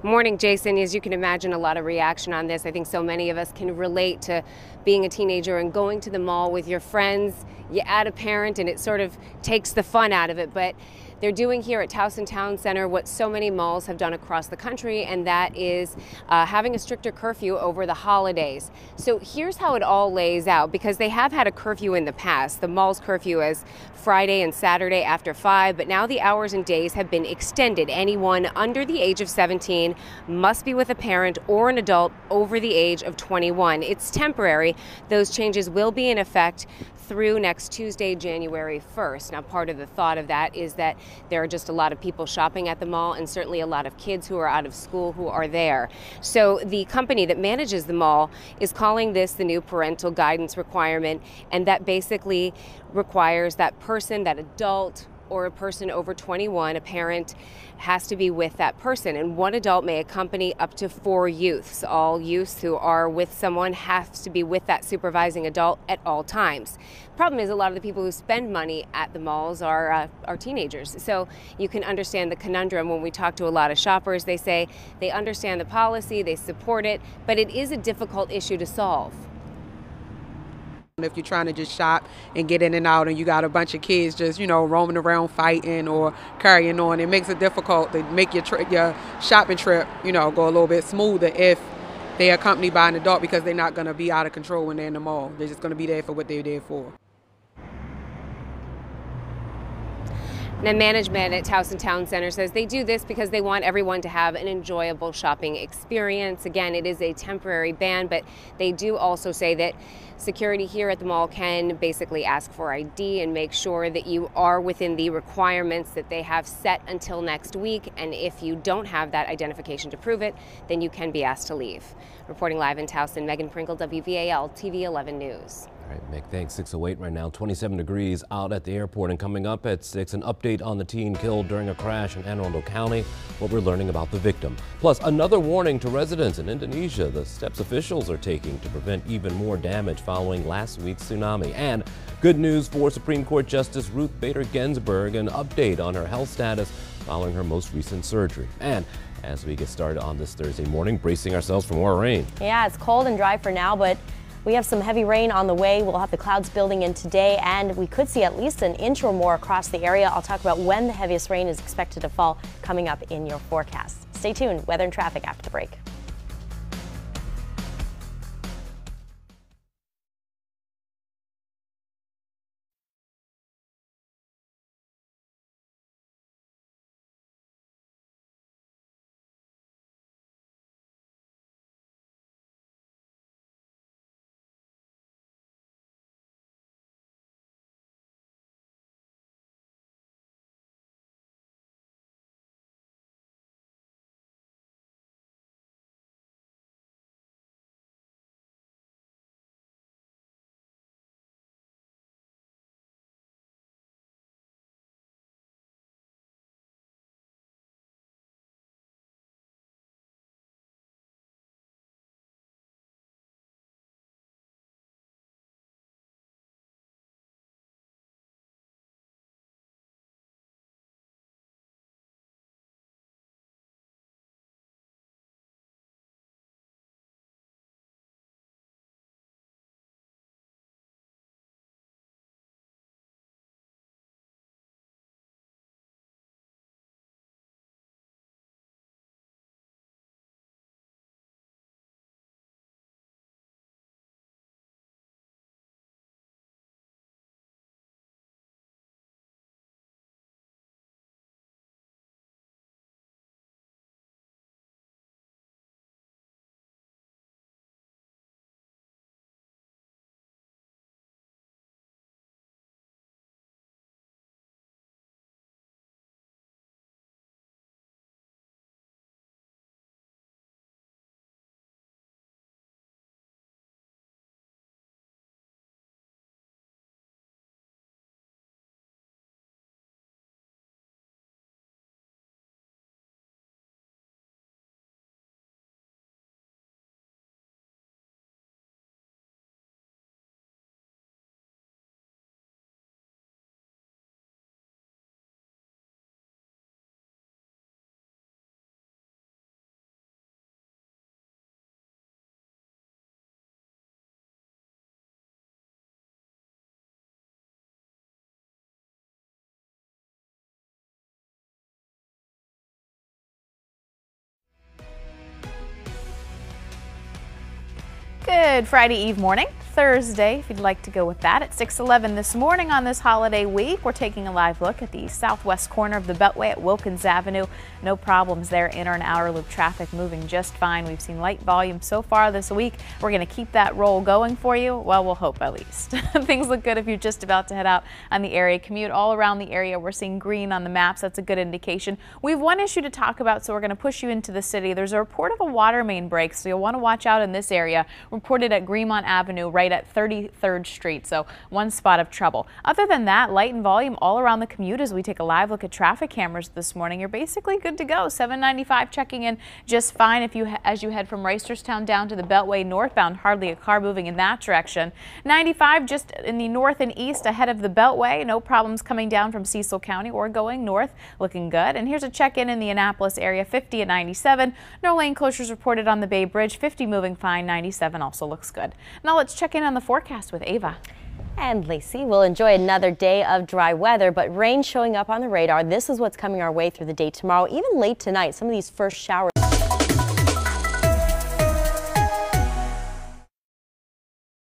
Morning, Jason. As you can imagine, a lot of reaction on this. I think so many of us can relate to being a teenager and going to the mall with your friends. You add a parent and it sort of takes the fun out of it. But they're doing here at Towson Town Center what so many malls have done across the country, and that is having a stricter curfew over the holidays. So here's how it all lays out, because they have had a curfew in the past. The mall's curfew is Friday and Saturday after 5, but now the hours and days have been extended. Anyone under the age of 17 must be with a parent or an adult over the age of 21. It's temporary. Those changes will be in effect through next Tuesday, January 1st. Now, part of the thought of that is that there are just a lot of people shopping at the mall, and certainly a lot of kids who are out of school who are there. So the company that manages the mall is calling this the new parental guidance requirement, and that basically requires that person, that adult, or a person over 21, a parent, has to be with that person. And one adult may accompany up to 4 youths. All youths who are with someone have to be with that supervising adult at all times. Problem is, a lot of the people who spend money at the malls are teenagers. So you can understand the conundrum. When we talk to a lot of shoppers, they say they understand the policy, they support it, but it is a difficult issue to solve. If you're trying to just shop and get in and out and you got a bunch of kids just, roaming around fighting or carrying on, it makes it difficult to make your shopping trip, go a little bit smoother if they're accompanied by an adult, because they're not going to be out of control when they're in the mall. They're just going to be there for what they're there for. Now, management at Towson Town Center says they do this because they want everyone to have an enjoyable shopping experience. Again, it is a temporary ban, but they do also say that security here at the mall can basically ask for ID and make sure that you are within the requirements that they have set until next week. And if you don't have that identification to prove it, then you can be asked to leave. Reporting live in Towson, Megan Pringle, WVAL TV 11 News. All right, Meg, thanks. 6:08 right now, 27 degrees out at the airport. And coming up at 6, an update on the teen killed during a crash in Anne Arundel County, what we're learning about the victim. Plus, another warning to residents in Indonesia, the steps officials are taking to prevent even more damage following last week's tsunami. And good news for Supreme Court Justice Ruth Bader Ginsburg, an update on her health status following her most recent surgery. And as we get started on this Thursday morning, bracing ourselves for more rain. Yeah, it's cold and dry for now, but we have some heavy rain on the way. We'll have the clouds building in today, and we could see at least an inch or more across the area. I'll talk about when the heaviest rain is expected to fall coming up in your forecast. Stay tuned. Weather and traffic after the break. Good Friday Eve morning, Thursday, if you'd like to go with that. At 6:11 this morning on this holiday week, we're taking a live look at the southwest corner of the Beltway at Wilkins Avenue. No problems there. Inner and outer loop traffic moving just fine. We've seen light volume so far this week. We're going to keep that roll going for you. Well, we'll hope at least. Things look good if you're just about to head out on the area commute. All around the area, we're seeing green on the maps. That's a good indication. We have one issue to talk about, so we're going to push you into the city. There's a report of a water main break, so you'll want to watch out in this area. Reported at Greenmont Avenue right at 33rd Street, so one spot of trouble. Other than that, light and volume all around the commute as we take a live look at traffic cameras this morning. You're basically good to go. 795 checking in just fine as you head from Reisterstown down to the Beltway northbound. Hardly a car moving in that direction. 95 just in the north and east ahead of the Beltway. No problems coming down from Cecil County or going north. Looking good. And here's a check-in the Annapolis area. 50 at 97. No lane closures reported on the Bay Bridge. 50 moving fine. 97 also looks good. Now let's check in on the forecast with Ava. And Lacey, we'll enjoy another day of dry weather, but rain showing up on the radar. This is what's coming our way through the day tomorrow, even late tonight. Some of these first showers.